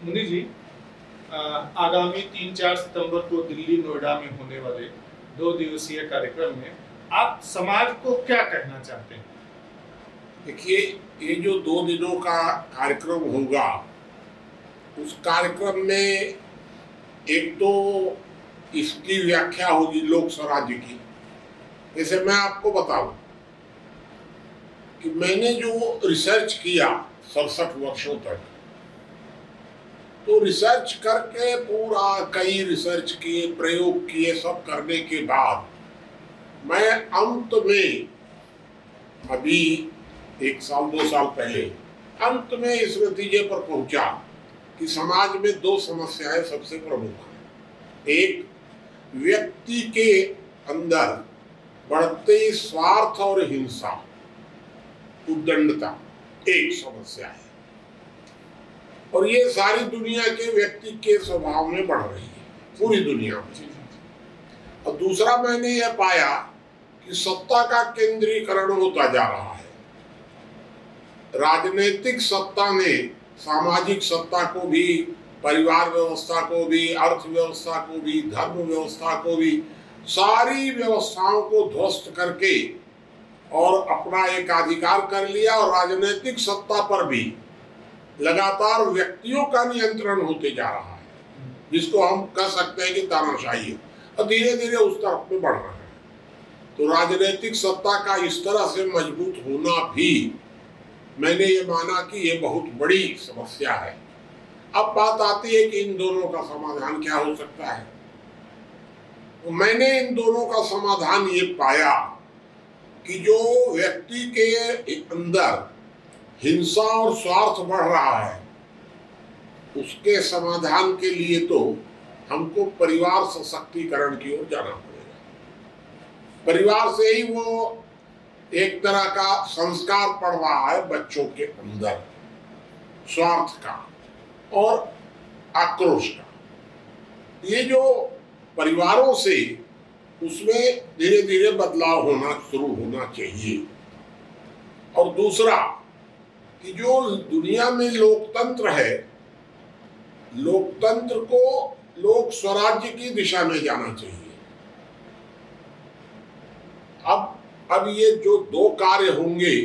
मुनि जी, आगामी 3-4 सितंबर को दिल्ली नोएडा में होने वाले 2 दिवसीय कार्यक्रम में आप समाज को क्या कहना चाहते हैं? देखिए, ये जो 2 दिनों का कार्यक्रम होगा, उस कार्यक्रम में एक तो इसकी व्याख्या होगी लोक स्वराज्य की। जैसे मैं आपको बताऊं कि मैंने जो रिसर्च किया 67 वर्षों तक, तो रिसर्च करके पूरा कई रिसर्च किए, प्रयोग किए, सब करने के बाद मैं अंत में अभी 1 साल 2 साल पहले अंत में इस नतीजे पर पहुंचा कि समाज में 2 समस्याएं सबसे प्रमुख हैं। एक, व्यक्ति के अंदर बढ़ते स्वार्थ और हिंसा, उद्दंडता एक समस्या है, और ये सारी दुनिया के व्यक्ति के स्वभाव में बढ़ रही है, पूरी दुनिया में। और दूसरा, मैंने यह पाया कि सत्ता का केंद्रीकरण होता जा रहा है। राजनीतिक सत्ता ने सामाजिक सत्ता को भी, परिवार व्यवस्था को भी, अर्थव्यवस्था को भी, धर्म व्यवस्था को भी, सारी व्यवस्थाओं को ध्वस्त करके और अपना एक अधिकार कर लिया। और राजनीतिक सत्ता पर भी लगातार व्यक्तियों का नियंत्रण होते जा रहा है, जिसको हम कह सकते हैं कि तानाशाही है, और धीरे धीरे उस तरफ में बढ़ रहा है। तो राजनीतिक सत्ता का इस तरह से मजबूत होना भी मैंने ये माना कि ये बहुत बड़ी समस्या है। अब बात आती है कि इन दोनों का समाधान क्या हो सकता है। तो मैंने इन दोनों का समाधान ये पाया कि जो व्यक्ति के अंदर हिंसा और स्वार्थ बढ़ रहा है, उसके समाधान के लिए तो हमको परिवार सशक्तिकरण की ओर जाना पड़ेगा। परिवार से ही वो एक तरह का संस्कार पड़ रहा है बच्चों के अंदर, स्वार्थ का और आक्रोश का। ये जो परिवारों से, उसमें धीरे धीरे बदलाव होना शुरू होना चाहिए। और दूसरा कि जो दुनिया में लोकतंत्र है, लोकतंत्र को लोक स्वराज्य की दिशा में जाना चाहिए। अब ये जो 2 कार्य होंगे,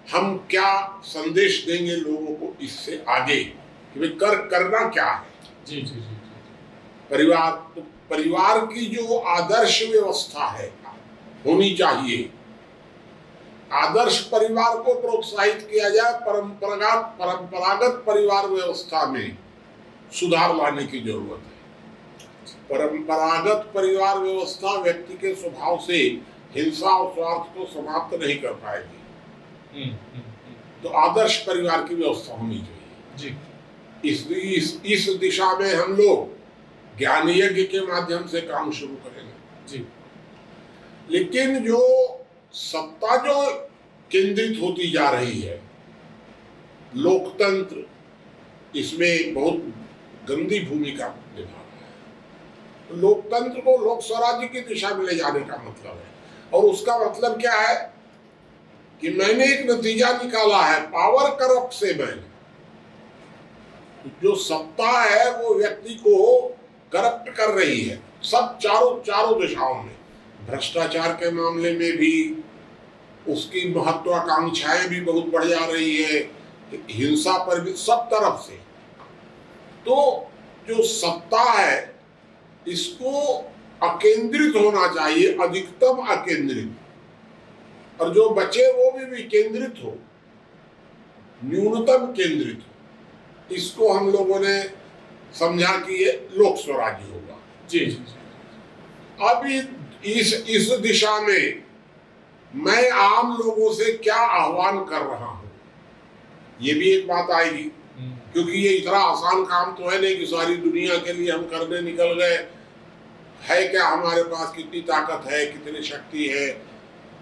हम क्या संदेश देंगे लोगों को इससे आगे कि भाई करना क्या है। जी जी जी। परिवार, तो परिवार की जो आदर्श व्यवस्था है होनी चाहिए। आदर्श परिवार को प्रोत्साहित किया जाए। परंपरागत परिवार व्यवस्था में सुधार लाने की जरूरत है। परंपरागत परिवार व्यवस्था व्यक्ति के स्वभाव से हिंसा और स्वार्थ को समाप्त नहीं कर पाएगी। तो आदर्श परिवार की व्यवस्था होनी चाहिए जी। इस दिशा में हम लोग ज्ञान यज्ञ के माध्यम से काम शुरू करेंगे जी। लेकिन जो सत्ता जो केंद्रित होती जा रही है, लोकतंत्र इसमें बहुत गंदी भूमिका निभा रहा है। तो लोकतंत्र को लोक स्वराज्य की दिशा में ले जाने का मतलब है। और उसका मतलब क्या है कि मैंने एक नतीजा निकाला है, पावर करप्ट से मैन। जो सत्ता है वो व्यक्ति को करप्ट कर रही है, सब चारों दिशाओं में। भ्रष्टाचार के मामले में भी उसकी महत्वाकांक्षाएं भी बहुत बढ़ जा रही है, हिंसा पर भी, सब तरफ से। तो जो सत्ता है इसको अकेंद्रित होना चाहिए, अधिकतम अकेंद्रित, और जो बचे वो भी विकेंद्रित हो, न्यूनतम केंद्रित हो। इसको हम लोगों ने समझा कि ये लोक स्वराज्य होगा जी जी जी। अब इस दिशा में मैं आम लोगों से क्या आह्वान कर रहा हूं, ये भी एक बात आएगी। क्योंकि ये इतना आसान काम तो है नहीं कि सारी दुनिया के लिए हम करने निकल गए। है क्या हमारे पास, कितनी ताकत है, कितनी शक्ति है,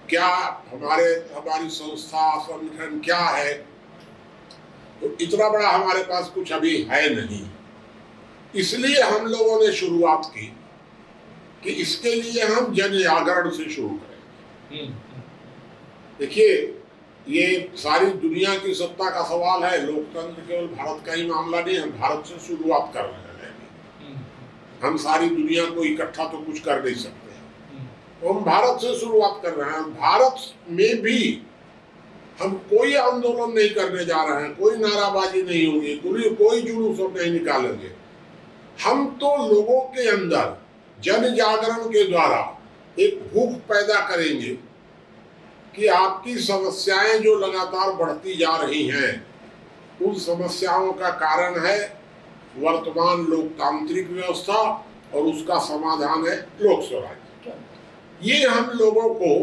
क्या हमारी संस्था संगठन क्या है, तो इतना बड़ा हमारे पास कुछ अभी है नहीं। इसलिए हम लोगों ने शुरुआत की कि इसके लिए हम जन जागरण से शुरू करें। देखिए, ये सारी दुनिया की सत्ता का सवाल है। लोकतंत्र केवल भारत का ही मामला नहीं है। भारत से शुरुआत कर रहे हैं। हम सारी दुनिया को इकट्ठा तो कुछ कर नहीं सकते। तो हम भारत से शुरुआत कर रहे हैं। भारत में भी हम कोई आंदोलन नहीं करने जा रहे हैं, कोई नाराबाजी नहीं होगी, कोई जुलूस नहीं निकालेंगे। हम तो लोगों के अंदर जन जागरण के द्वारा एक भूख पैदा करेंगे कि आपकी समस्याएं जो लगातार बढ़ती जा रही हैं, उन समस्याओं का कारण है वर्तमान लोकतांत्रिक व्यवस्था और उसका समाधान है लोक स्वराज। ये हम लोगों को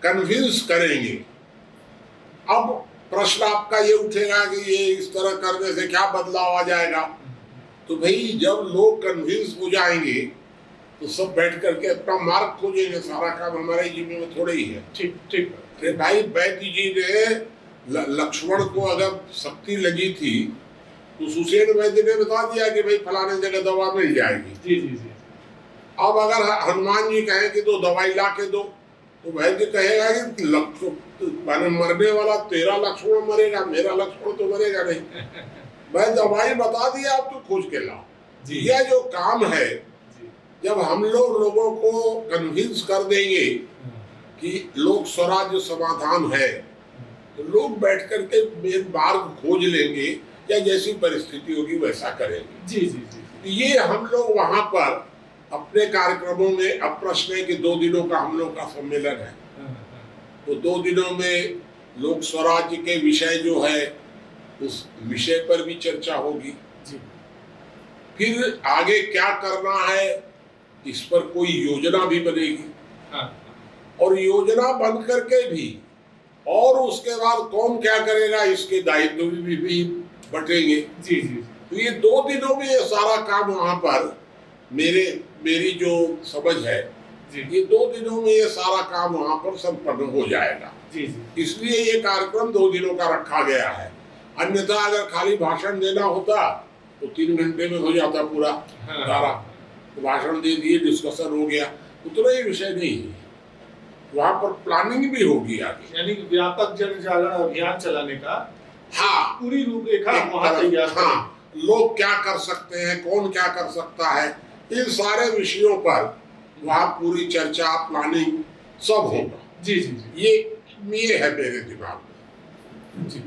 कन्विंस करेंगे। अब प्रश्न आपका ये उठेगा कि ये इस तरह करने से क्या बदलाव आ जाएगा। तो भाई जब लोग कन्विंस हो जाएंगे तो सब बैठ करके अपना मार्ग खोजेंगे। सारा काम हमारे जिम्मे में थोड़े ही है। ठीक ठीक। अरे भाई वैद्य जी ने लक्ष्मण को अगर शक्ति लगी थी तो सुसेन वैद्य ने बता दिया कि भाई फलाने जगह दवा मिल जाएगी। जी जी जी। अब अगर हनुमान जी कहें कि तो दवाई ला के दो, तो वैद्य कहेगा कि मरने वाला तेरा लक्ष्मण मरेगा, मेरा लक्ष्मण तो मरेगा नहीं। मैं दवाई बता दिया, आप तो खोज के लाओ। यह जो काम है, जब हम लोगों को कन्विंस कर देंगे कि लोक स्वराज्य समाधान है, तो लोग बैठ करके मार्ग खोज लेंगे या जैसी परिस्थिति होगी वैसा करेंगे। जी जी जी। ये हम लोग वहां पर अपने कार्यक्रमों में, अब प्रश्न है कि 2 दिनों का हम लोग का सम्मेलन है, तो 2 दिनों में लोक स्वराज्य के विषय जो है उस विषय पर भी चर्चा होगी। जी। फिर आगे क्या करना है इस पर कोई योजना भी बनेगी। हाँ। और योजना बन करके भी और उसके बाद कौन क्या करेगा इसके दायित्व भी बटेंगे। जी जी। तो ये 2 दिनों में ये सारा काम वहां पर मेरी जो समझ है, ये 2 दिनों में ये सारा काम वहां पर संपन्न हो जाएगा। जी जी। इसलिए ये कार्यक्रम 2 दिनों का रखा गया है। अन्यथा अगर खाली भाषण देना होता तो 3 घंटे में हो जाता पूरा सारा। तो भाषण दे दिए, डिस्कशन हो गया, उतना ही विषय नहीं है। वहां पर प्लानिंग भी होगी आगे, यानी व्यापक जन जागरण अभियान चलाने का हाँ पूरी रूपरेखा वहां तैयार। हाँ, लोग क्या कर सकते हैं, कौन क्या कर सकता है, इन सारे विषयों पर वहां पूरी चर्चा, प्लानिंग सब होगा। जी जी जी। ये है मेरे दिमाग में। जी।